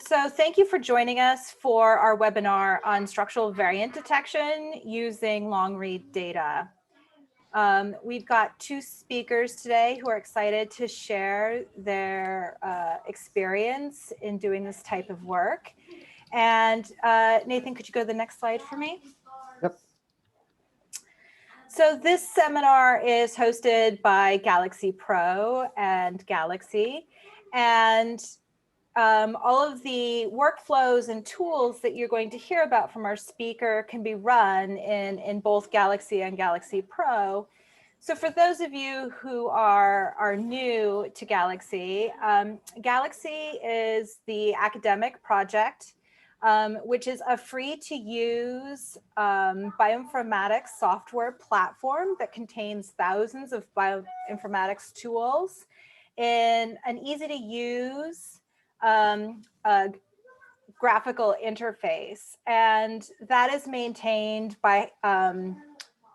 So thank you for joining us for our webinar on structural variant detection using long-read data. We've got two speakers today who are excited to share their experience in doing this type of work. And Nathan, could you go to the next slide for me? Yep. So this seminar is hosted by Galaxy Pro and Galaxy. And all of the workflows and tools that you're going to hear about from our speaker can be run in both Galaxy and Galaxy Pro. So for those of you who are new to Galaxy, Galaxy is the academic project, which is a free to use bioinformatics software platform that contains thousands of bioinformatics tools in an easy to use graphical interface, and that is maintained by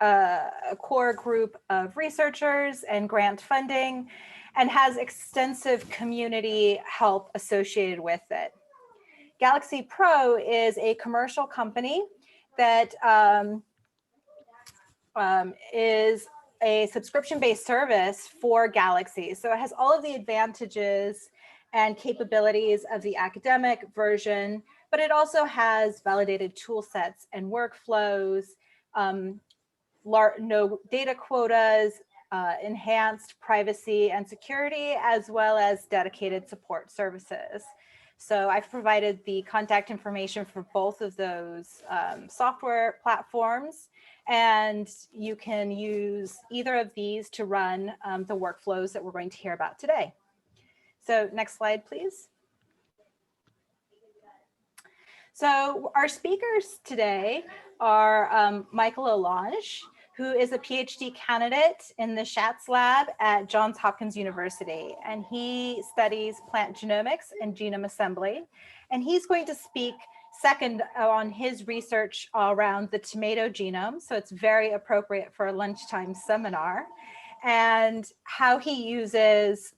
a core group of researchers and grant funding, and has extensive community help associated with it. Galaxy Pro is a commercial company that is a subscription-based service for Galaxy. So it has all of the advantages and capabilities of the academic version, but it also has validated tool sets and workflows, no data quotas, enhanced privacy and security, as well as dedicated support services. So I've provided the contact information for both of those software platforms, and you can use either of these to run the workflows that we're going to hear about today. So next slide, please. So our speakers today are Michael Alonge, who is a PhD candidate in the Schatz Lab at Johns Hopkins University. And he studies plant genomics and genome assembly. And he's going to speak second on his research around the tomato genome. So it's very appropriate for a lunchtime seminar, and how he uses,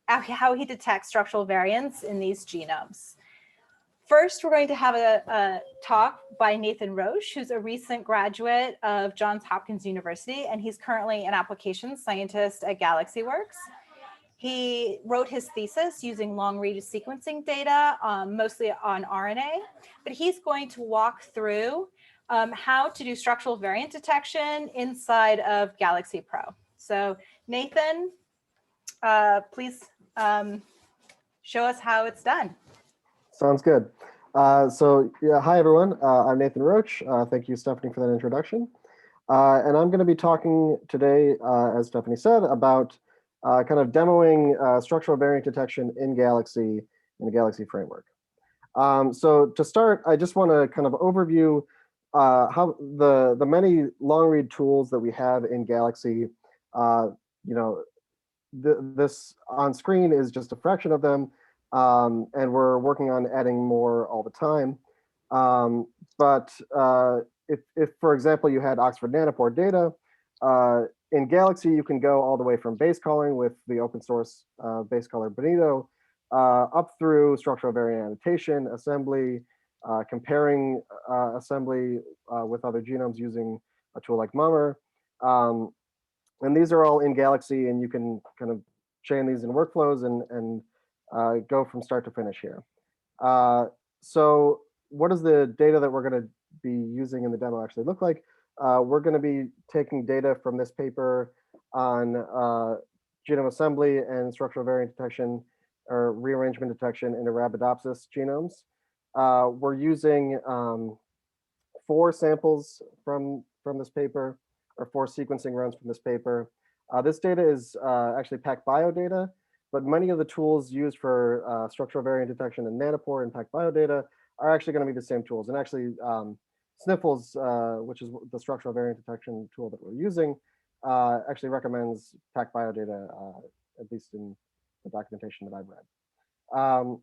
how he detects structural variants in these genomes. First, we're going to have a talk by Nathan Roche, who's a recent graduate of Johns Hopkins University, and he's currently an applications scientist at GalaxyWorks. He wrote his thesis using long-read sequencing data, mostly on RNA, but he's going to walk through how to do structural variant detection inside of Galaxy Pro. So Nathan, please show us how it's done. Sounds good. Hi everyone. I'm Nathan Roach. Thank you, Stephanie, for that introduction. And I'm going to be talking today, as Stephanie said, about kind of demoing structural variant detection in Galaxy, in the Galaxy framework. So to start, I just want to kind of overview how the many long-read tools that we have in Galaxy. This on screen is just a fraction of them. And we're working on adding more all the time. If, for example, you had Oxford Nanopore data, in Galaxy, you can go all the way from base calling with the open source base caller Bonito, up through structural variant annotation, assembly, comparing assembly with other genomes using a tool like Mummer. And these are all in Galaxy, and you can kind of chain these in workflows and go from start to finish here. So what does the data that we're going to be using in the demo actually look like? We're going to be taking data from this paper on genome assembly and structural variant detection or rearrangement detection in Arabidopsis genomes. We're using 4 samples from this paper, or 4 sequencing runs from this paper. This data is actually PacBio data, but many of the tools used for structural variant detection in Nanopore and PacBio data are actually going to be the same tools. And actually, Sniffles, which is the structural variant detection tool that we're using, actually recommends PacBio data, at least in the documentation that I've read.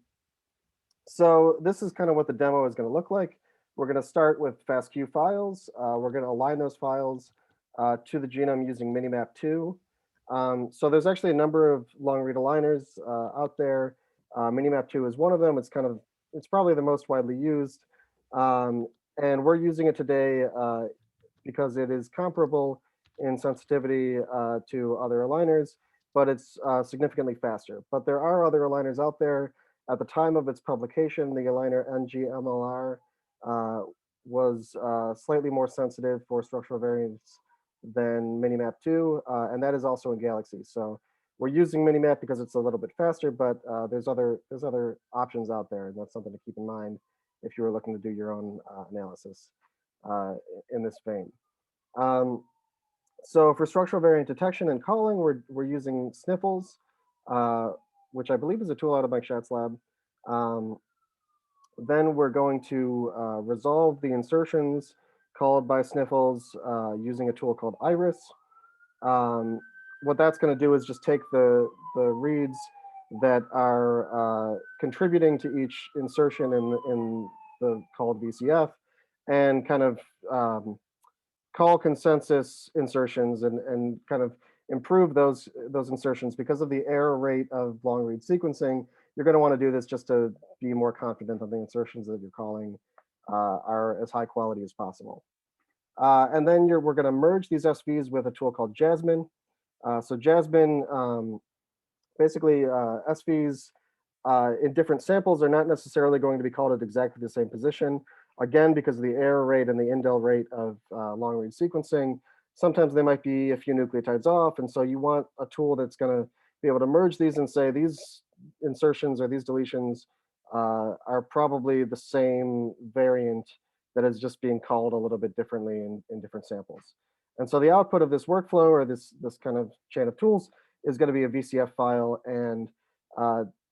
So this is kind of what the demo is going to look like. We're going to start with FASTQ files. We're going to align those files to the genome using Minimap2. So there's actually a number of long read aligners out there. Minimap2 is one of them. It's probably the most widely used. And we're using it today because it is comparable in sensitivity to other aligners, but it's significantly faster. But there are other aligners out there. At the time of its publication, the aligner NGMLR was slightly more sensitive for structural variants than Minimap2, and that is also in Galaxy. So we're using Minimap because it's a little bit faster, but there's other options out there, and that's something to keep in mind if you were looking to do your own analysis in this vein. So for structural variant detection and calling, we're using Sniffles, which I believe is a tool out of Mike Schatz's lab. Then we're going to resolve the insertions called by Sniffles using a tool called Iris. What that's going to do is just take the reads that are contributing to each insertion in the called VCF and kind of call consensus insertions and kind of improve those insertions. Because of the error rate of long read sequencing, you're going to want to do this just to be more confident that the insertions that you're calling are as high quality as possible. And then we're going to merge these SVs with a tool called Jasmine. So Jasmine, basically SVs in different samples are not necessarily going to be called at exactly the same position. Again, because of the error rate and the indel rate of long read sequencing, sometimes they might be a few nucleotides off. And so you want a tool that's going to be able to merge these and say these insertions or these deletions are probably the same variant that is just being called a little bit differently in different samples. And so the output of this workflow or this kind of chain of tools is going to be a VCF file. And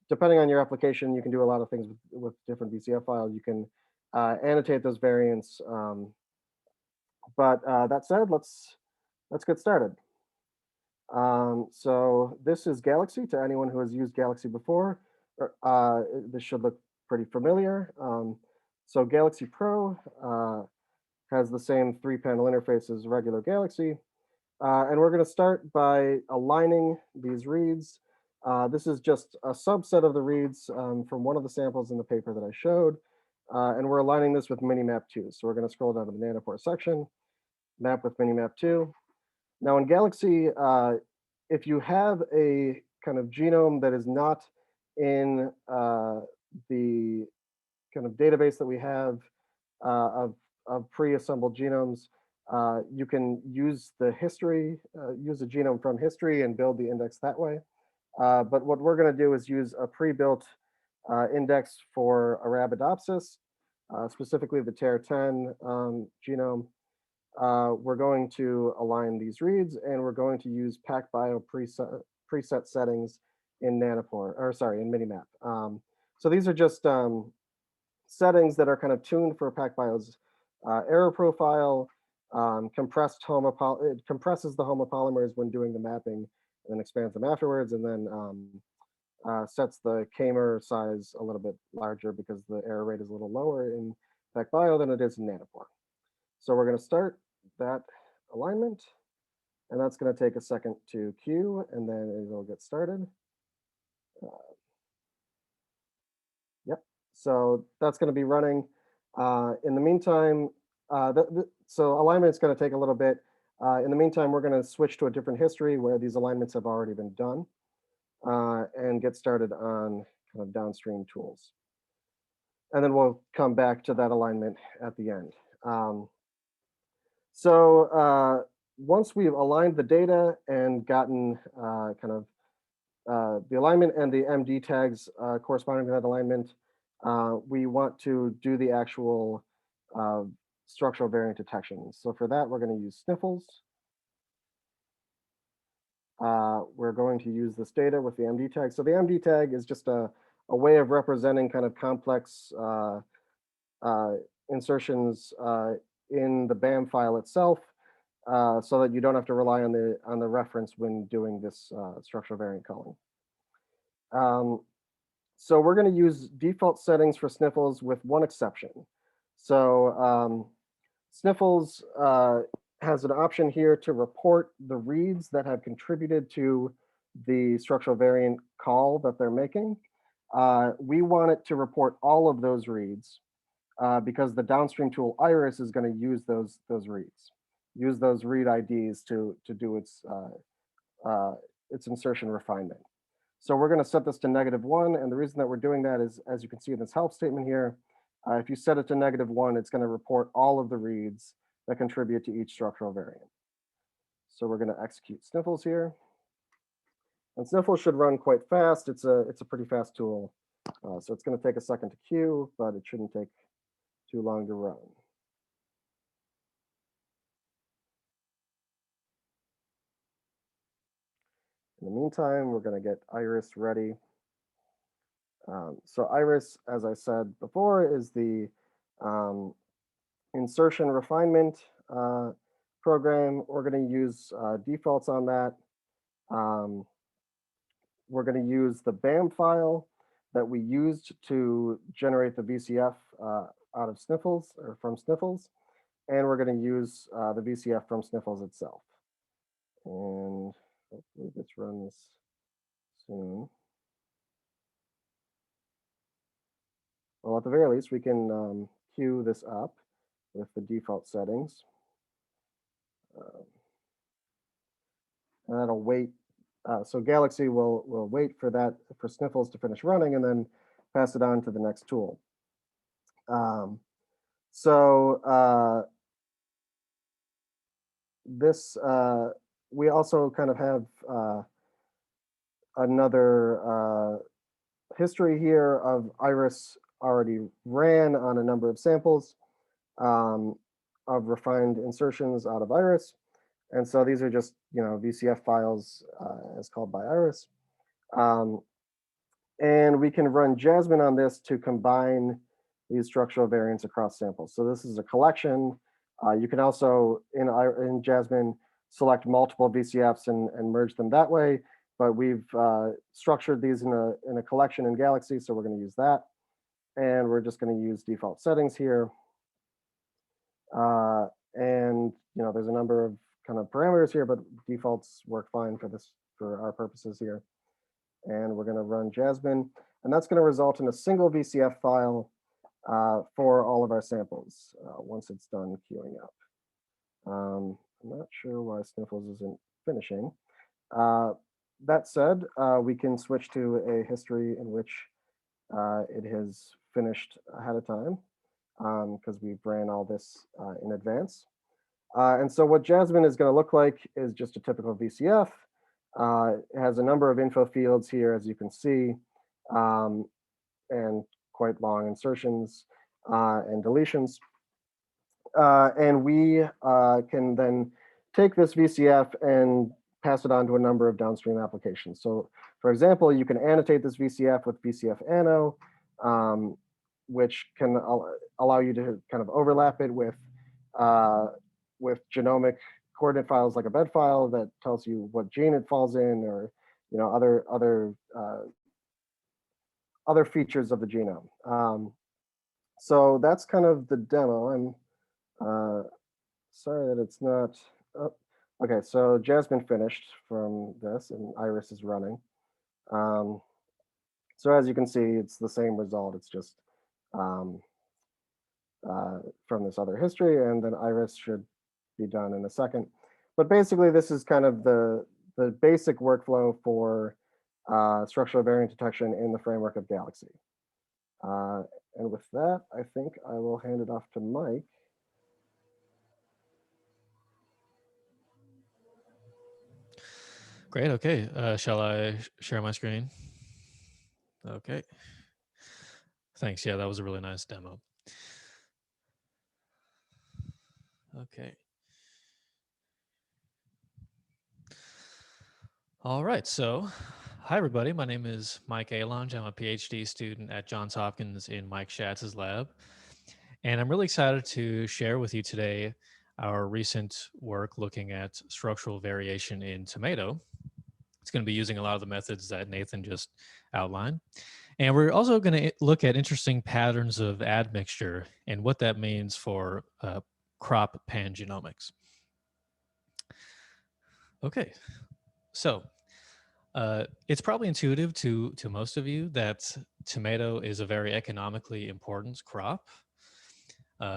depending on your application, you can do a lot of things with different VCF files. You can annotate those variants. But that said, let's get started. So this is Galaxy. To anyone who has used Galaxy before, this should look pretty familiar. So Galaxy Pro has the same 3-panel interface as regular Galaxy. And we're going to start by aligning these reads. This is just a subset of the reads from one of the samples in the paper that I showed. And we're aligning this with Minimap2. So we're going to scroll down to the Nanopore section, map with Minimap2. Now in Galaxy, if you have a kind of genome that is not in the kind of database that we have of pre-assembled genomes, you can use the history, use a genome from history and build the index that way. But what we're going to do is use a pre-built index for Arabidopsis, specifically the TER10 genome. We're going to align these reads, and we're going to use PacBio preset settings in Nanopore, or sorry, in Minimap. So these are just settings that are kind of tuned for PacBio's error profile. It compresses the homopolymers when doing the mapping, and then expands them afterwards, and then sets the K-mer size a little bit larger because the error rate is a little lower in PacBio than it is in Nanopore. So we're going to start that alignment, and that's going to take a second to queue, and then it'll get started. Yep, so that's going to be running. In the meantime, so alignment is going to take a little bit. In the meantime, we're going to switch to a different history where these alignments have already been done and get started on kind of downstream tools. And then we'll come back to that alignment at the end. So once we've aligned the data and gotten kind of the alignment and the MD tags corresponding to that alignment, we want to do the actual structural variant detection. So for that, we're going to use Sniffles. We're going to use this data with the MD tag. So the MD tag is just a way of representing kind of complex insertions in the BAM file itself, so that you don't have to rely on the reference when doing this structural variant calling. So we're going to use default settings for Sniffles with one exception. So Sniffles has an option here to report the reads that have contributed to the structural variant call that they're making. We want it to report all of those reads because the downstream tool Iris is going to use those reads, use those read IDs to do its insertion refinement. So we're going to set this to -1, and the reason that we're doing that is, as you can see in this help statement here, if you set it to -1, it's going to report all of the reads that contribute to each structural variant. So we're going to execute sniffles here. And sniffles should run quite fast. It's a pretty fast tool. So it's going to take a second to queue, but it shouldn't take too long to run. In the meantime, we're going to get Iris ready. So Iris, as I said before, is the insertion refinement program. We're going to use defaults on that. We're going to use the BAM file that we used to generate the VCF out of Sniffles or from Sniffles. And we're going to use the VCF from Sniffles itself. And hopefully this runs soon. Well, at the very least, we can queue this up with the default settings. And that'll wait. So Galaxy will wait for that, for Sniffles to finish running and then pass it on to the next tool. We also kind of have another history here of Iris already ran on a number of samples of refined insertions out of Iris. And so these are just, VCF files as called by Iris. And we can run Jasmine on this to combine these structural variants across samples. So this is a collection. You can also, in Jasmine, select multiple VCFs and merge them that way. But we've structured these in a collection in Galaxy, so we're going to use that. And we're just going to use default settings here. And there's a number of kind of parameters here, but defaults work fine for our purposes here. And we're going to run Jasmine, and that's going to result in a single VCF file for all of our samples once it's done queuing up. I'm not sure why Sniffles isn't finishing. That said, we can switch to a history in which it has finished ahead of time because we've ran all this in advance. And so what Jasmine is going to look like is just a typical VCF. It has a number of info fields here, as you can see, and quite long insertions and deletions. And we can then take this VCF and pass it on to a number of downstream applications. So for example, you can annotate this VCF with VCF anno, which can allow you to kind of overlap it with genomic coordinate files like a bed file that tells you what gene it falls in, or other features of the genome. So that's kind of the demo. I'm sorry that it's not. Oh, okay, so Jasmine finished from this, and Iris is running. So as you can see, it's the same result. It's just from this other history, and then Iris should be done in a second. But basically, this is kind of the basic workflow for structural variant detection in the framework of Galaxy. And with that, I think I will hand it off to Mike. Great. Okay. Shall I share my screen? Okay. Thanks. Yeah, that was a really nice demo. Okay. All right. So, hi, everybody. My name is Mike Alonge. I'm a PhD student at Johns Hopkins in Mike Schatz's lab. And I'm really excited to share with you today our recent work looking at structural variation in tomato. It's going to be using a lot of the methods that Nathan just outlined. And we're also going to look at interesting patterns of admixture and what that means for crop pangenomics. Okay, so It's probably intuitive to most of you that tomato is a very economically important crop.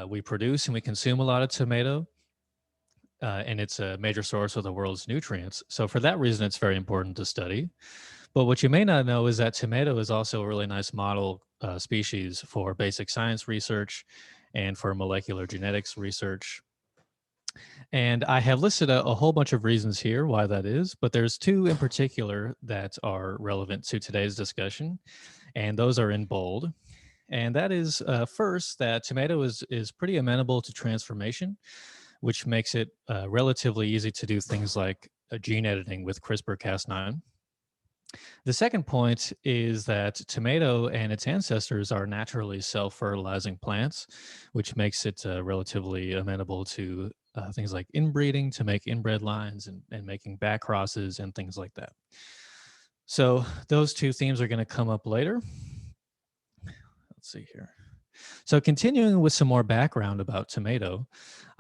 We produce and we consume a lot of tomato, and it's a major source of the world's nutrients. So for that reason, it's very important to study. But what you may not know is that tomato is also a really nice model species for basic science research and for molecular genetics research. And I have listed a whole bunch of reasons here why that is, but there's two in particular that are relevant to today's discussion, and those are in bold. And that is first, that tomato is pretty amenable to transformation, which makes it relatively easy to do things like gene editing with CRISPR-Cas9. The second point is that tomato and its ancestors are naturally self-fertilizing plants, which makes it relatively amenable to things like inbreeding to make inbred lines and making back crosses and things like that. So those two themes are going to come up later. Let's see here. So continuing with some more background about tomato,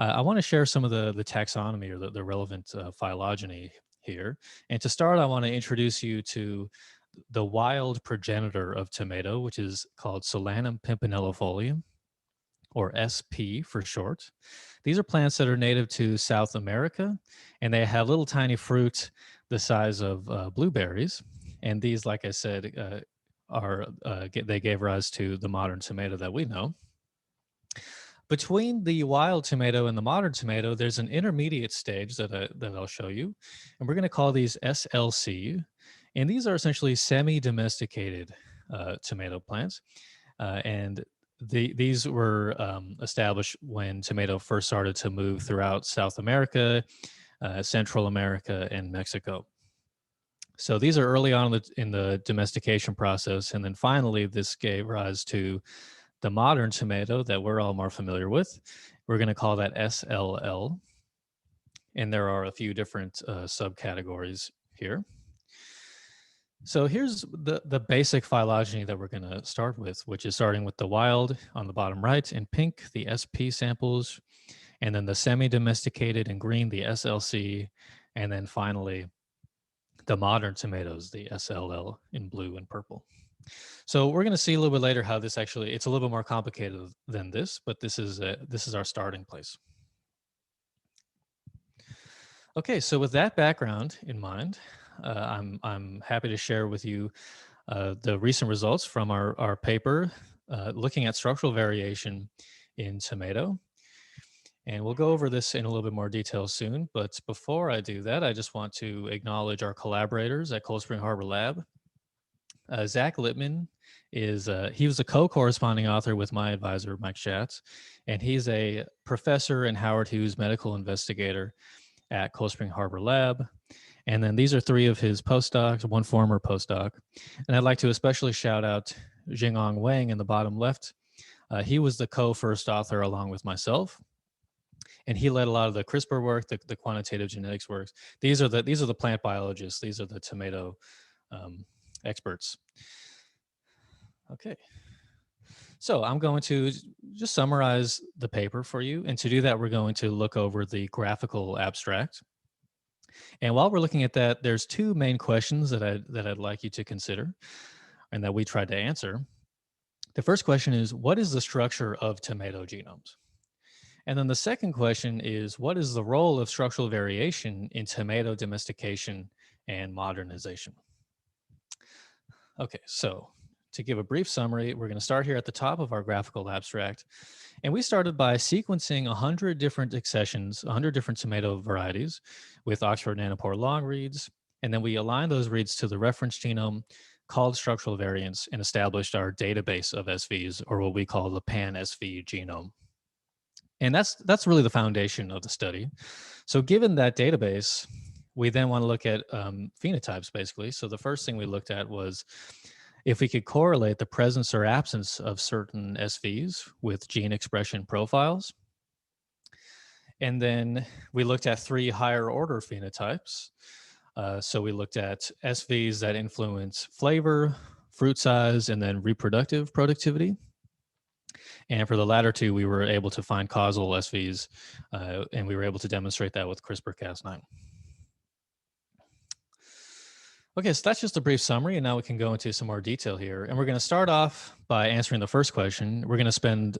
I want to share some of the taxonomy or the relevant phylogeny here. And to start, I want to introduce you to the wild progenitor of tomato, which is called Solanum pimpinellifolium, or SP for short. These are plants that are native to South America, and they have little tiny fruit the size of blueberries. And these, like I said, they gave rise to the modern tomato that we know. Between the wild tomato and the modern tomato, there's an intermediate stage that I'll show you, and we're going to call these SLC. And these are essentially semi-domesticated tomato plants, and these were established when tomato first started to move throughout South America, Central America, and Mexico. So these are early on in the domestication process, and then finally this gave rise to the modern tomato that we're all more familiar with. We're going to call that SLL, and there are a few different subcategories here. So here's the basic phylogeny that we're going to start with, which is starting with the wild on the bottom right in pink, the SP samples, and then the semi-domesticated in green, the SLC, and then finally the modern tomatoes, the SLL in blue and purple. So we're going to see a little bit later how this actually, it's a little bit more complicated than this, but this is our starting place. Okay, so with that background in mind, I'm happy to share with you the recent results from our paper looking at structural variation in tomato. And we'll go over this in a little bit more detail soon. But before I do that, I just want to acknowledge our collaborators at Cold Spring Harbor Lab. Zach Lippman he was a co-corresponding author with my advisor, Mike Schatz, and he's a professor and Howard Hughes medical investigator at Cold Spring Harbor Lab. And then these are three of his postdocs, one former postdoc. And I'd like to especially shout out Jingong Wang in the bottom left. He was the co-first author along with myself. And he led a lot of the CRISPR work, the quantitative genetics works. These are the plant biologists. These are the tomato experts. Okay. So I'm going to just summarize the paper for you. And to do that, we're going to look over the graphical abstract. And while we're looking at that, there's two main questions that I'd like you to consider and that we tried to answer. The first question is, what is the structure of tomato genomes? And then the second question is, what is the role of structural variation in tomato domestication and modernization? Okay, so to give a brief summary, we're going to start here at the top of our graphical abstract. And we started by sequencing 100 different accessions, 100 different tomato varieties with Oxford Nanopore long reads. And then we aligned those reads to the reference genome, called structural variants, and established our database of SVs, or what we call the pan-SV genome. And that's really the foundation of the study. So given that database, we then want to look at phenotypes, basically. So the first thing we looked at was if we could correlate the presence or absence of certain SVs with gene expression profiles. And then we looked at three higher order phenotypes. So we looked at SVs that influence flavor, fruit size, and then reproductive productivity. And for the latter two, we were able to find causal SVs, and we were able to demonstrate that with CRISPR-Cas9. Okay, so that's just a brief summary, and now we can go into some more detail here. And we're going to start off by answering the first question. We're going to spend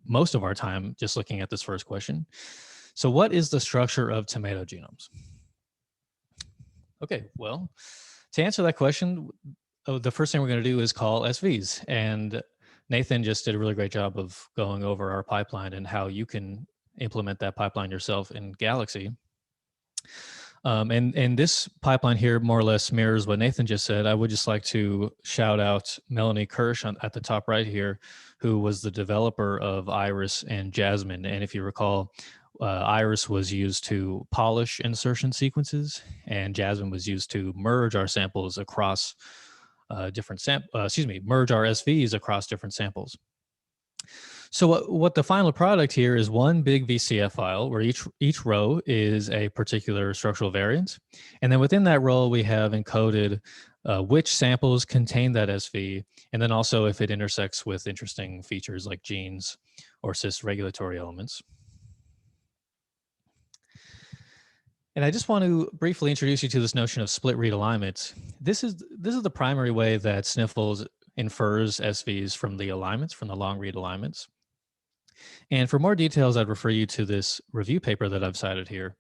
most of our time just looking at this first question. So, what is the structure of tomato genomes? Okay, well, to answer that question, the first thing we're going to do is call SVs. And Nathan just did a really great job of going over our pipeline and how you can implement that pipeline yourself in Galaxy. And this pipeline here more or less mirrors what Nathan just said. I would just like to shout out Melanie Kirsch at the top right here, who was the developer of Iris and Jasmine. And if you recall, Iris was used to polish insertion sequences, and Jasmine was used to merge our samples across merge our SVs across different samples. So what the final product here is one big VCF file where each row is a particular structural variant. And then within that row, we have encoded which samples contain that SV, and then also if it intersects with interesting features like genes or cis regulatory elements. And I just want to briefly introduce you to this notion of split read alignment. This is the primary way that Sniffles infers SVs from the alignments, from the long read alignments. And for more details, I'd refer you to this review paper that I've cited here.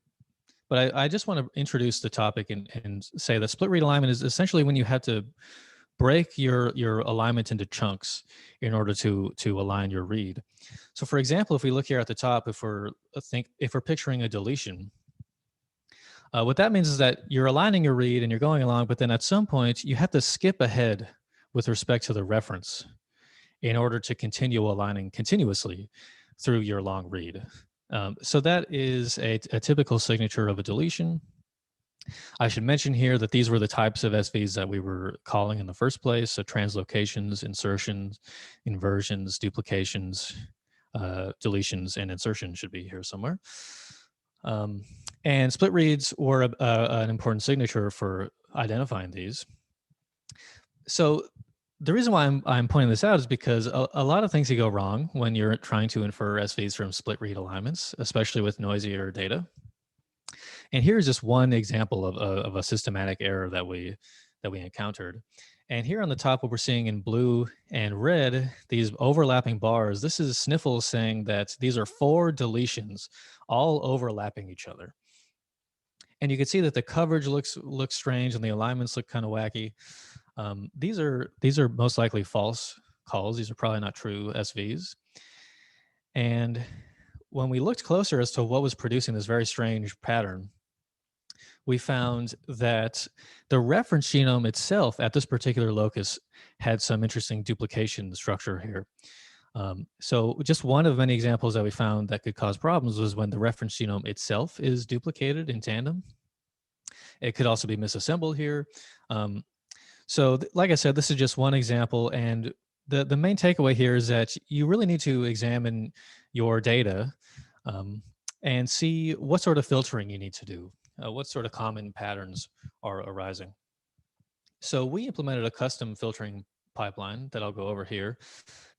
But I just want to introduce the topic and say that split read alignment is essentially when you have to break your alignment into chunks in order to align your read. So for example, if we look here at the top, if we're picturing a deletion, what that means is that you're aligning your read and you're going along, but then at some point you have to skip ahead with respect to the reference in order to continue aligning continuously through your long read. So that is a typical signature of a deletion. I should mention here that these were the types of SVs that we were calling in the first place. So translocations, insertions, inversions, duplications, deletions, and insertion should be here somewhere. And split reads were an important signature for identifying these. So the reason why I'm pointing this out is because a lot of things can go wrong when you're trying to infer SVs from split read alignments, especially with noisier data. And here's just one example of a systematic error that we encountered. And here on the top, what we're seeing in blue and red, these overlapping bars, this is Sniffles saying that these are 4 deletions all overlapping each other. And you can see that the coverage looks strange and the alignments look kind of wacky. These are most likely false calls. These are probably not true SVs. And when we looked closer as to what was producing this very strange pattern, we found that the reference genome itself at this particular locus had some interesting duplication structure here. So just one of many examples that we found that could cause problems was when the reference genome itself is duplicated in tandem. It could also be misassembled here. So like I said, this is just one example. And the main takeaway here is that you really need to examine your data and see what sort of filtering you need to do, what sort of common patterns are arising. So we implemented a custom filtering pipeline that I'll go over here.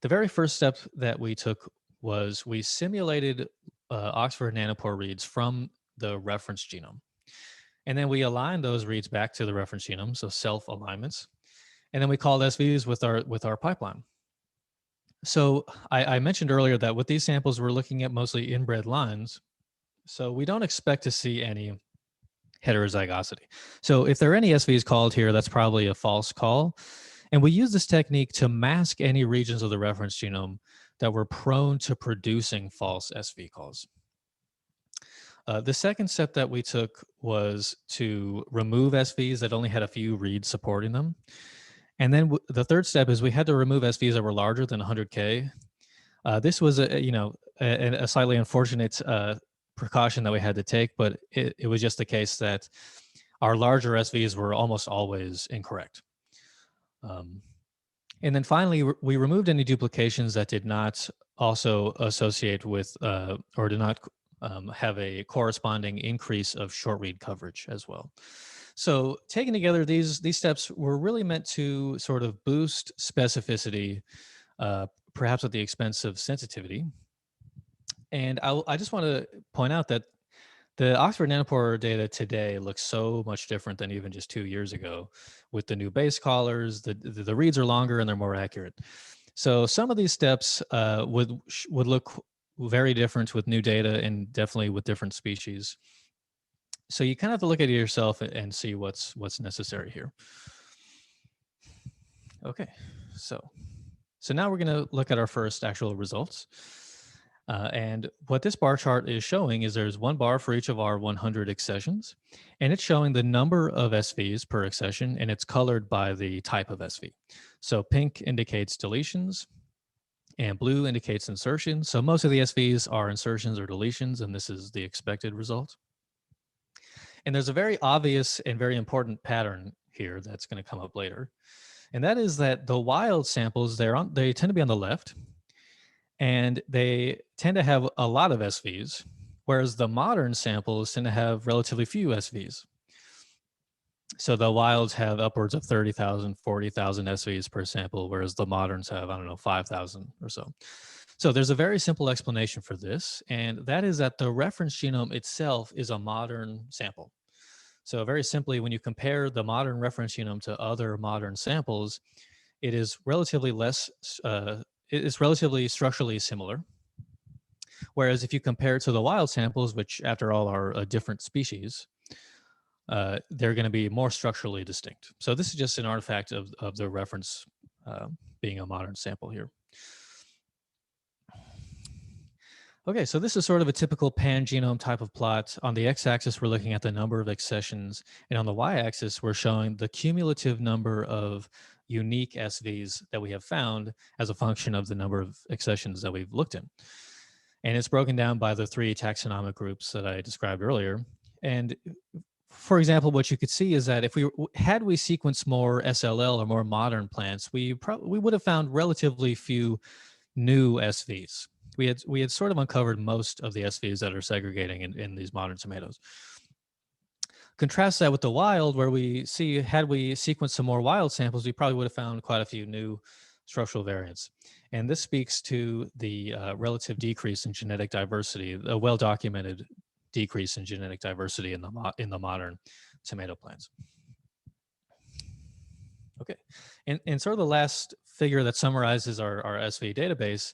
The very first step that we took was we simulated Oxford Nanopore reads from the reference genome. And then we aligned those reads back to the reference genome, so self-alignments. And then we called SVs with our pipeline. So I mentioned earlier that with these samples, we're looking at mostly inbred lines. So we don't expect to see any heterozygosity. So if there are any SVs called here, that's probably a false call. And we use this technique to mask any regions of the reference genome that were prone to producing false SV calls. The second step that we took was to remove SVs that only had a few reads supporting them. And then the third step is we had to remove SVs that were larger than 100K. This was a slightly unfortunate precaution that we had to take, but it was just the case that our larger SVs were almost always incorrect. And then finally, we removed any duplications that did not also associate with or did not have a corresponding increase of short read coverage as well. So taken together, these steps were really meant to sort of boost specificity, perhaps at the expense of sensitivity. And I just want to point out that The Oxford Nanopore data today looks so much different than even just 2 years ago. With the new base callers, the reads are longer and they're more accurate. So some of these steps would look very different with new data and definitely with different species. So you kind of have to look at it yourself and see what's necessary here. Okay, so now we're going to look at our first actual results. And what this bar chart is showing is there's one bar for each of our 100 accessions, and it's showing the number of SVs per accession, and it's colored by the type of SV. So pink indicates deletions, and blue indicates insertions. So most of the SVs are insertions or deletions, and this is the expected result. And there's a very obvious and very important pattern here that's going to come up later. And that is that the wild samples, they tend to be on the left, and they tend to have a lot of SVs, whereas the modern samples tend to have relatively few SVs. So the wilds have upwards of 30,000, 40,000 SVs per sample, whereas the moderns have, I don't know, 5,000 or so. So there's a very simple explanation for this, and that is that the reference genome itself is a modern sample. So very simply, when you compare the modern reference genome to other modern samples, it is relatively it's relatively structurally similar. Whereas if you compare it to the wild samples, which after all are a different species, they're going to be more structurally distinct. So this is just an artifact of the reference being a modern sample here. Okay, so this is sort of a typical pan-genome type of plot. On the x-axis, we're looking at the number of accessions, and on the y-axis, we're showing the cumulative number of unique SVs that we have found as a function of the number of accessions that we've looked in. And it's broken down by the 3 taxonomic groups that I described earlier. And for example, what you could see is that if we sequenced more SLL or more modern plants, we would have found relatively few new SVs. We had sort of uncovered most of the SVs that are segregating in these modern tomatoes. Contrast that with the wild, where we see, had we sequenced some more wild samples, we probably would have found quite a few new structural variants. And this speaks to the relative decrease in genetic diversity, a well-documented decrease in genetic diversity in the modern tomato plants. Okay, and sort of the last figure that summarizes our SV database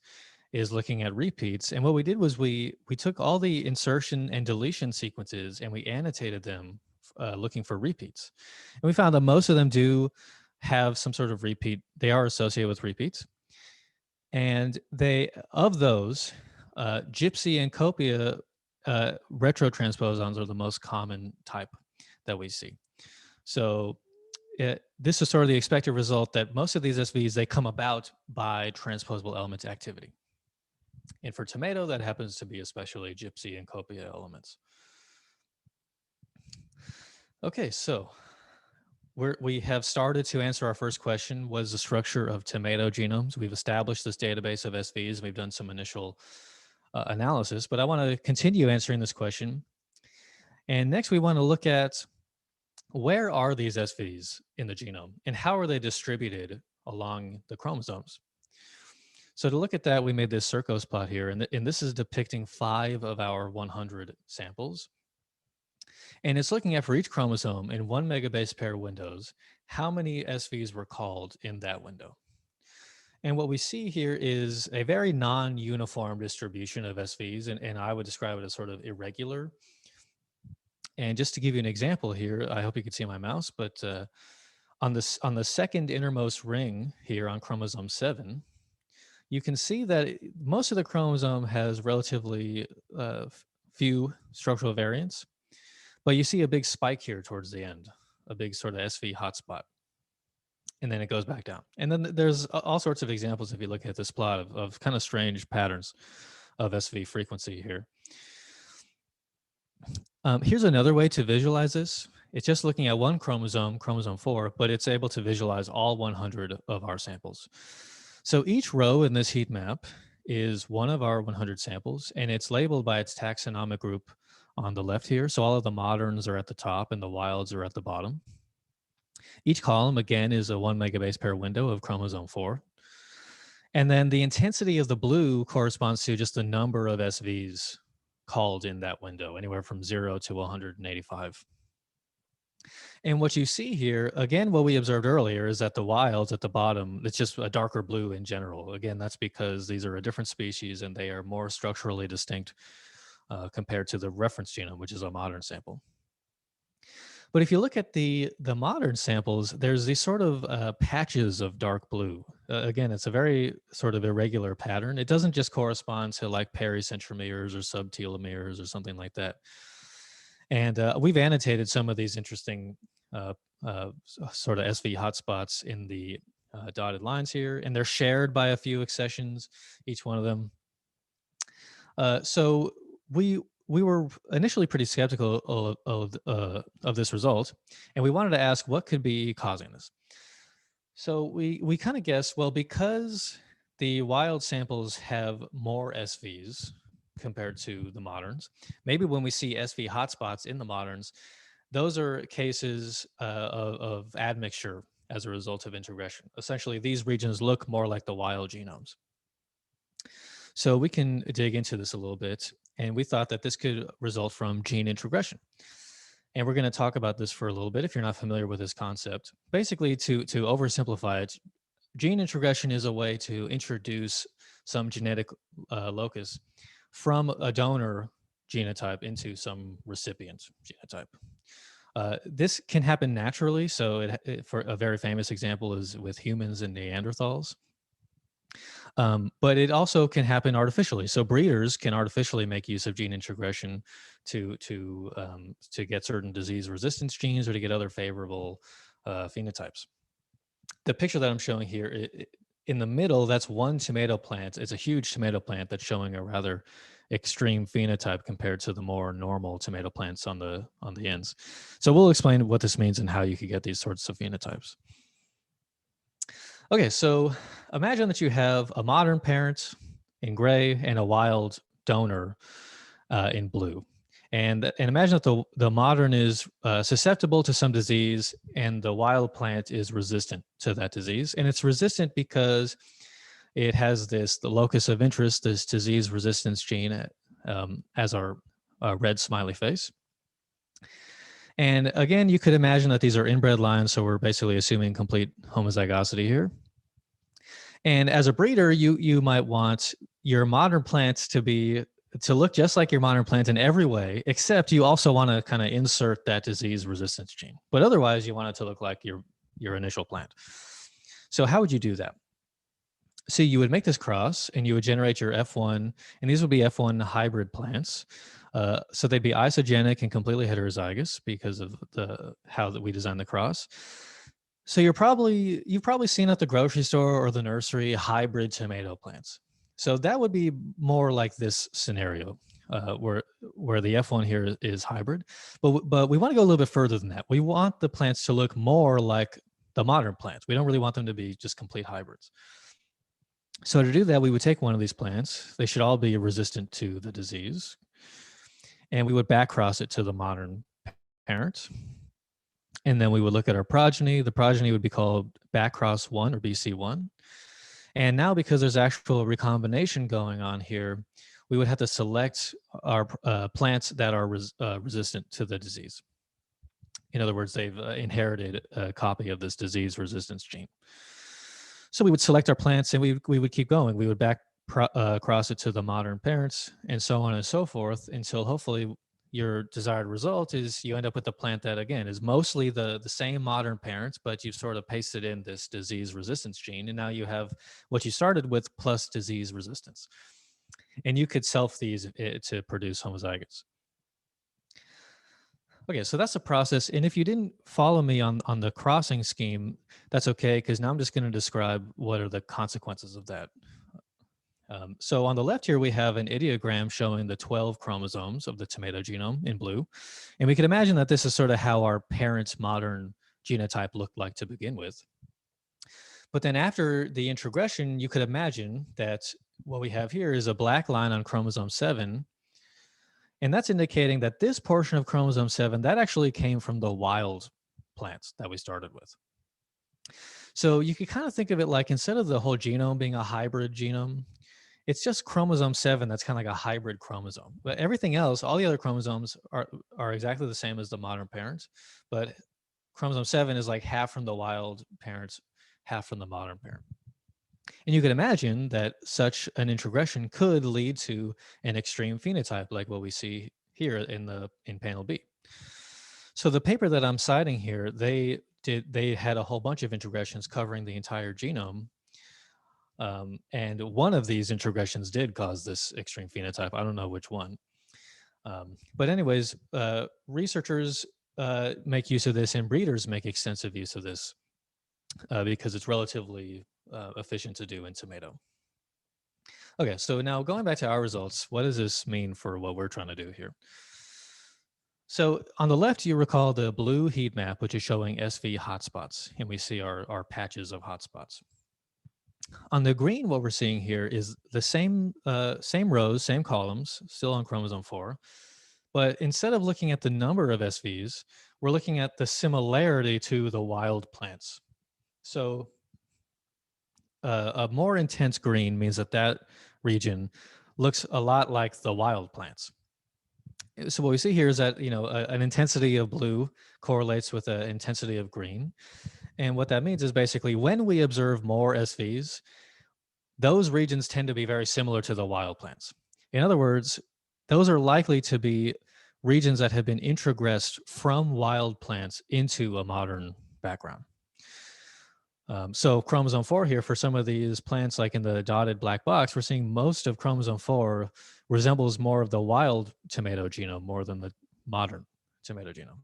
is looking at repeats. And what we did was we took all the insertion and deletion sequences and we annotated them looking for repeats. And we found that most of them do have some sort of repeat. They are associated with repeats. And of those, gypsy and copia retrotransposons are the most common type that we see. So this is sort of the expected result that most of these SVs, they come about by transposable element activity. And for tomato, that happens to be especially gypsy and copia elements. Okay, so we have started to answer our first question: what is the structure of tomato genomes? We've established this database of SVs, and we've done some initial analysis, but I want to continue answering this question. And next, we want to look at where are these SVs in the genome, and how are they distributed along the chromosomes? So to look at that, we made this Circos plot here, and this is depicting 5 of our 100 samples. And it's looking at, for each chromosome in 1 megabase pair windows, how many SVs were called in that window. And what we see here is a very non-uniform distribution of SVs, and I would describe it as sort of irregular. And just to give you an example here, I hope you can see my mouse, but on the second innermost ring here on chromosome 7, you can see that most of the chromosome has relatively few structural variants, but you see a big spike here towards the end, a big sort of SV hotspot, and then it goes back down. And then there's all sorts of examples if you look at this plot of kind of strange patterns of SV frequency here. Here's another way to visualize this. It's just looking at one chromosome, chromosome 4, but it's able to visualize all 100 of our samples. So each row in this heat map is one of our 100 samples, and it's labeled by its taxonomic group on the left here. So all of the moderns are at the top and the wilds are at the bottom. Each column, again, is a 1 megabase pair window of chromosome 4. And then the intensity of the blue corresponds to just the number of SVs called in that window, anywhere from 0 to 185. And what you see here, again, what we observed earlier is that the wilds at the bottom, it's just a darker blue in general. Again, that's because these are a different species and they are more structurally distinct compared to the reference genome, which is a modern sample. But if you look at the modern samples, there's these sort of patches of dark blue. Again, it's a very sort of irregular pattern. It doesn't just correspond to like pericentromeres or subtelomeres or something like that. And we've annotated some of these interesting sort of SV hotspots in the dotted lines here, and they're shared by a few accessions, each one of them. So we were initially pretty skeptical of this result, and we wanted to ask what could be causing this. So we kind of guessed, well, because the wild samples have more SVs compared to the moderns, maybe when we see SV hotspots in the moderns, those are cases of admixture as a result of introgression. Essentially, these regions look more like the wild genomes. So we can dig into this a little bit, and we thought that this could result from gene introgression. And we're going to talk about this for a little bit if you're not familiar with this concept. Basically, to oversimplify it, gene introgression is a way to introduce some genetic locus from a donor genotype into some recipient genotype. This can happen naturally. So for a very famous example is with humans and Neanderthals. But it also can happen artificially. So breeders can artificially make use of gene introgression to get certain disease resistance genes or to get other favorable phenotypes. The picture that I'm showing here, in the middle, that's one tomato plant. It's a huge tomato plant that's showing a rather extreme phenotype compared to the more normal tomato plants on the ends. So we'll explain what this means and how you could get these sorts of phenotypes. Okay, so imagine that you have a modern parent in gray and a wild donor in blue. And imagine that the modern is susceptible to some disease and the wild plant is resistant to that disease. And it's resistant because it has the locus of interest, this disease resistance gene as our red smiley face. And again, you could imagine that these are inbred lines, so we're basically assuming complete homozygosity here. And as a breeder, you might want your modern plants to look just like your modern plant in every way, except you also want to kind of insert that disease resistance gene. But otherwise, you want it to look like your initial plant. So how would you do that? So you would make this cross and you would generate your F1, and these would be F1 hybrid plants. So they'd be isogenic and completely heterozygous because of how that we designed the cross. So you've probably seen at the grocery store or the nursery hybrid tomato plants. So that would be more like this scenario where the F1 here is hybrid. But we want to go a little bit further than that. We want the plants to look more like the modern plants. We don't really want them to be just complete hybrids. So to do that, we would take one of these plants. They should all be resistant to the disease. And we would backcross it to the modern parent. And then we would look at our progeny. The progeny would be called backcross 1 or BC1. And now, because there's actual recombination going on here, we would have to select our plants that are resistant to the disease. In other words, they've inherited a copy of this disease resistance gene. So we would select our plants and we would keep going. We would cross it to the modern parents and so on and so forth until hopefully your desired result is you end up with a plant that, again, is mostly the same modern parents, but you've sort of pasted in this disease resistance gene. And now you have what you started with plus disease resistance. And you could self these to produce homozygotes. Okay, so that's the process. And if you didn't follow me on the crossing scheme, that's okay, because now I'm just going to describe what are the consequences of that. So on the left here, we have an ideogram showing the 12 chromosomes of the tomato genome in blue. And we can imagine that this is sort of how our parents' modern genotype looked like to begin with. But then after the introgression, you could imagine that what we have here is a black line on chromosome 7. And that's indicating that this portion of chromosome 7, that actually came from the wild plants that we started with. So you could kind of think of it like instead of the whole genome being a hybrid genome, It's just chromosome 7 that's kind of like a hybrid chromosome. But everything else, all the other chromosomes are exactly the same as the modern parents, but chromosome 7 is like half from the wild parents, half from the modern parent. And you can imagine that such an introgression could lead to an extreme phenotype like what we see here in panel B. So the paper that I'm citing here, they had a whole bunch of introgressions covering the entire genome. And one of these introgressions did cause this extreme phenotype. I don't know which one. But anyways, researchers make use of this, and breeders make extensive use of this because it's relatively efficient to do in tomato. Okay, so now going back to our results, what does this mean for what we're trying to do here? So on the left, you recall the blue heat map, which is showing SV hotspots, and we see our patches of hotspots. On the green, what we're seeing here is the same rows, same columns, still on chromosome 4. But instead of looking at the number of SVs, we're looking at the similarity to the wild plants. So a more intense green means that region looks a lot like the wild plants. So what we see here is that, an intensity of blue correlates with an intensity of green. And what that means is basically when we observe more SVs, those regions tend to be very similar to the wild plants. In other words, those are likely to be regions that have been introgressed from wild plants into a modern background. So chromosome 4 here, for some of these plants, like in the dotted black box, we're seeing most of chromosome 4 resembles more of the wild tomato genome more than the modern tomato genome.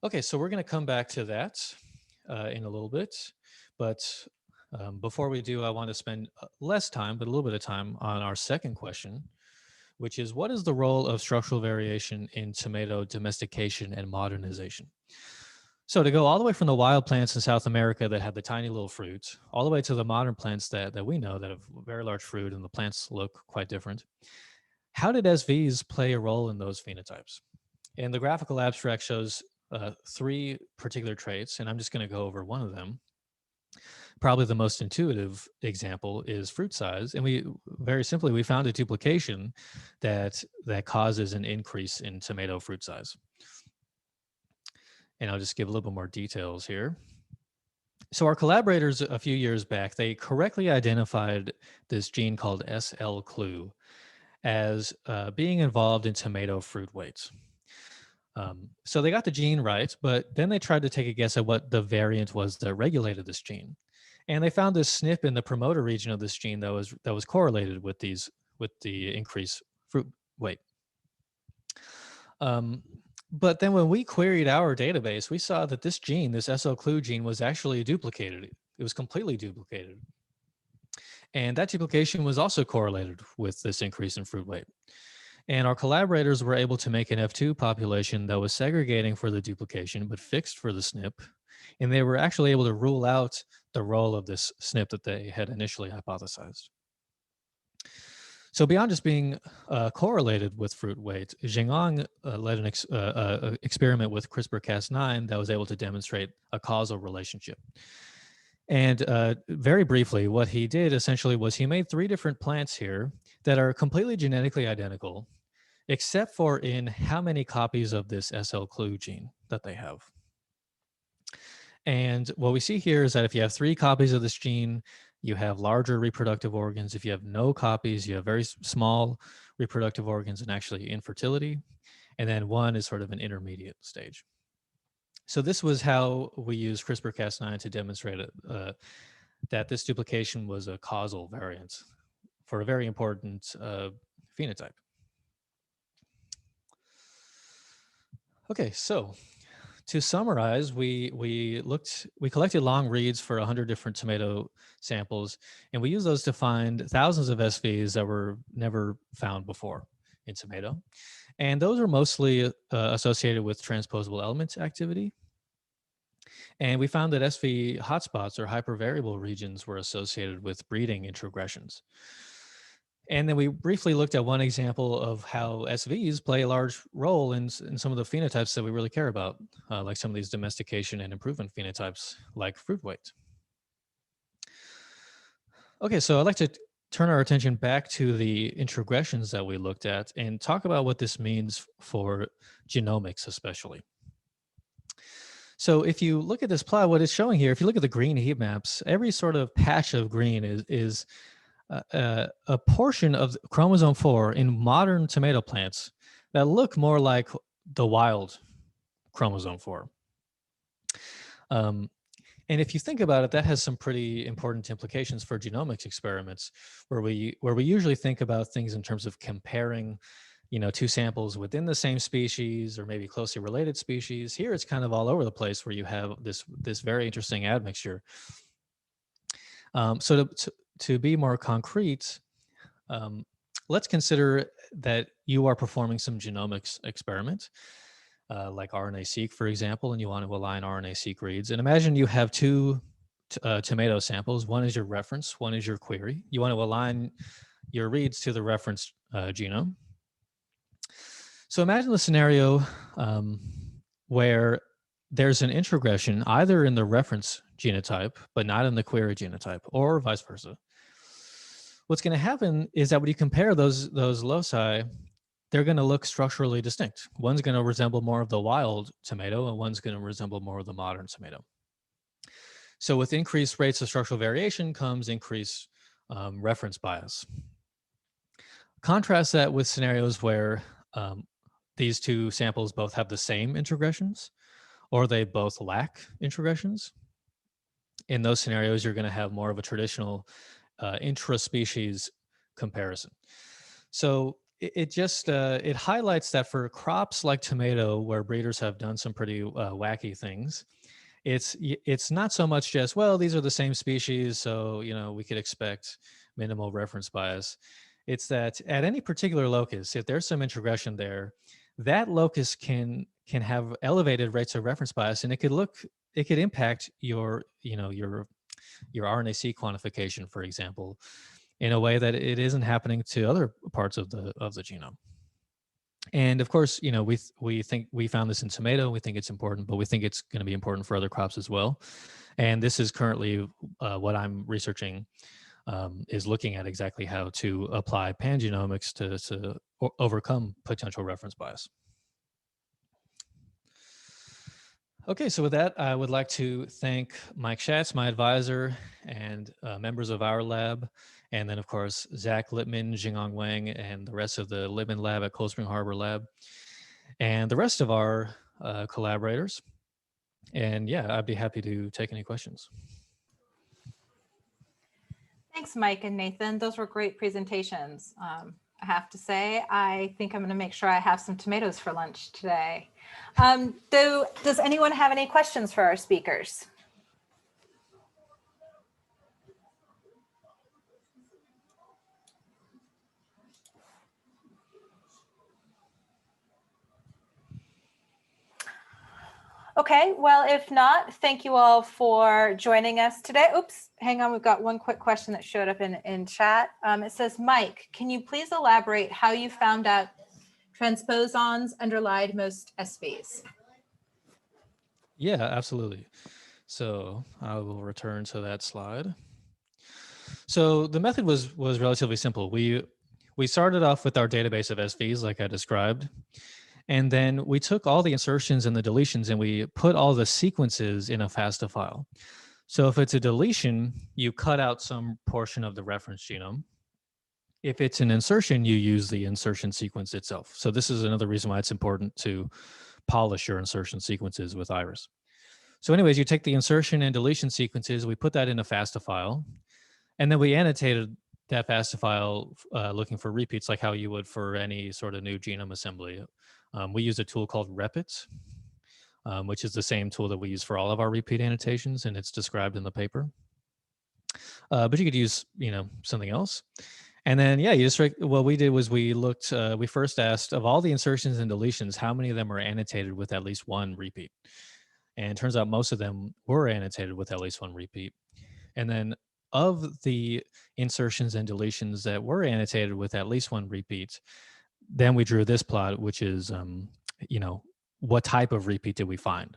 Okay, so we're going to come back to that in a little bit. But before we do, I want to spend less time, but a little bit of time on our second question, which is what is the role of structural variation in tomato domestication and modernization? So to go all the way from the wild plants in South America that have the tiny little fruits, all the way to the modern plants that we know that have very large fruit and the plants look quite different, how did SVs play a role in those phenotypes? And the graphical abstract shows 3 particular traits, and I'm just going to go over one of them. Probably the most intuitive example is fruit size. And we found a duplication that causes an increase in tomato fruit size. And I'll just give a little bit more details here. So our collaborators a few years back, they correctly identified this gene called SL-CLU as being involved in tomato fruit weights. So they got the gene right, but then they tried to take a guess at what the variant was that regulated this gene. And they found this SNP in the promoter region of this gene that was correlated with the increased fruit weight. But then when we queried our database, we saw that this gene, this SL-CLU gene, was actually duplicated. It was completely duplicated. And that duplication was also correlated with this increase in fruit weight. And our collaborators were able to make an F2 population that was segregating for the duplication, but fixed for the SNP. And they were actually able to rule out the role of this SNP that they had initially hypothesized. So beyond just being correlated with fruit weight, Zhengong led an experiment with CRISPR-Cas9 that was able to demonstrate a causal relationship. And very briefly, what he did essentially was he made 3 different plants here that are completely genetically identical, except for in how many copies of this SL-CLU gene that they have. And what we see here is that if you have 3 copies of this gene, you have larger reproductive organs. If you have no copies, you have very small reproductive organs and actually infertility. And then 1 is sort of an intermediate stage. So this was how we used CRISPR-Cas9 to demonstrate that this duplication was a causal variant for a very important phenotype. Okay, so to summarize, we collected long reads for 100 different tomato samples, and we used those to find thousands of SVs that were never found before in tomato. And those are mostly associated with transposable elements activity. And we found that SV hotspots or hypervariable regions were associated with breeding introgressions. And then we briefly looked at one example of how SVs play a large role in some of the phenotypes that we really care about, like some of these domestication and improvement phenotypes like fruit weight. Okay, so I'd like to turn our attention back to the introgressions that we looked at and talk about what this means for genomics, especially. So if you look at this plot, what it's showing here, if you look at the green heat maps, every sort of patch of green is a portion of chromosome 4 in modern tomato plants that look more like the wild chromosome 4. And if you think about it, that has some pretty important implications for genomics experiments, where we usually think about things in terms of comparing, two samples within the same species or maybe closely related species. Here, it's kind of all over the place, where you have this very interesting admixture. So to be more concrete, let's consider that you are performing some genomics experiment. Like RNA-seq, for example, and you want to align RNA-seq reads. And imagine you have two tomato samples. One is your reference, one is your query. You want to align your reads to the reference genome. So imagine the scenario where there's an introgression either in the reference genotype, but not in the query genotype, or vice versa. What's going to happen is that when you compare those loci, they're going to look structurally distinct. One's going to resemble more of the wild tomato, and one's going to resemble more of the modern tomato. So with increased rates of structural variation comes increased reference bias. Contrast that with scenarios where these two samples both have the same introgressions, or they both lack introgressions. In those scenarios, you're going to have more of a traditional intraspecies comparison. So it just it highlights that for crops like tomato, where breeders have done some pretty wacky things, it's not so much just, well, these are the same species, so we could expect minimal reference bias. It's that at any particular locus, if there's some introgression there, that locus can have elevated rates of reference bias, and it could impact your RNA-seq quantification, for example, in a way that it isn't happening to other parts of the genome. And of course, we think we found this in tomato. We think it's important, but we think it's going to be important for other crops as well. And this is currently what I'm researching, is looking at exactly how to apply pangenomics to overcome potential reference bias. Okay, so with that, I would like to thank Mike Schatz, my advisor, and members of our lab, and then, of course, Zach Lippman, Jingong Wang, and the rest of the Lippman lab at Cold Spring Harbor lab, and the rest of our collaborators. And yeah, I'd be happy to take any questions. Thanks, Mike and Nathan. Those were great presentations. I have to say, I think I'm going to make sure I have some tomatoes for lunch today. Does anyone have any questions for our speakers? Okay, well, if not, thank you all for joining us today. Oops, hang on, we've got one quick question that showed up in chat. It says, Mike, can you please elaborate how you found out transposons underlied most SVs? Yeah, absolutely. So I will return to that slide. So the method was relatively simple. We started off with our database of SVs, like I described. And then we took all the insertions and the deletions and we put all the sequences in a FASTA file. So if it's a deletion, you cut out some portion of the reference genome. If it's an insertion, you use the insertion sequence itself. So this is another reason why it's important to polish your insertion sequences with IRIS. So anyways, you take the insertion and deletion sequences, we put that in a FASTA file, and then we annotated that FASTA file looking for repeats, like how you would for any sort of new genome assembly. We use a tool called Repit, which is the same tool that we use for all of our repeat annotations, and it's described in the paper. But you could use, something else. And then, yeah, what we did was we looked, we first asked, of all the insertions and deletions, how many of them are annotated with at least one repeat? And it turns out most of them were annotated with at least one repeat. And then of the insertions and deletions that were annotated with at least one repeat, then we drew this plot, which is, what type of repeat did we find?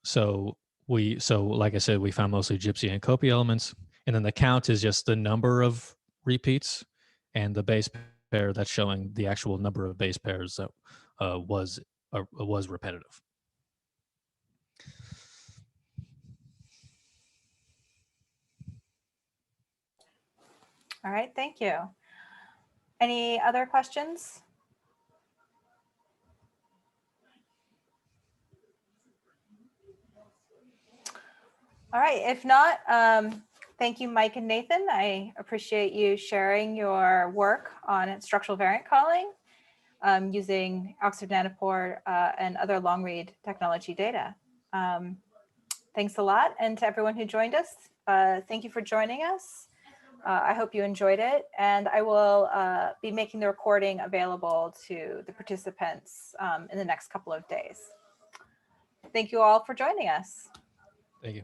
So like I said, we found mostly gypsy and copy elements. And then the count is just the number of repeats, and the base pair that's showing the actual number of base pairs that was repetitive. All right, thank you. Any other questions? All right, if not, thank you, Mike and Nathan. I appreciate you sharing your work on structural variant calling using Oxford Nanopore and other long read technology data. Thanks a lot. And to everyone who joined us, thank you for joining us. I hope you enjoyed it. And I will be making the recording available to the participants in the next couple of days. Thank you all for joining us. Thank you.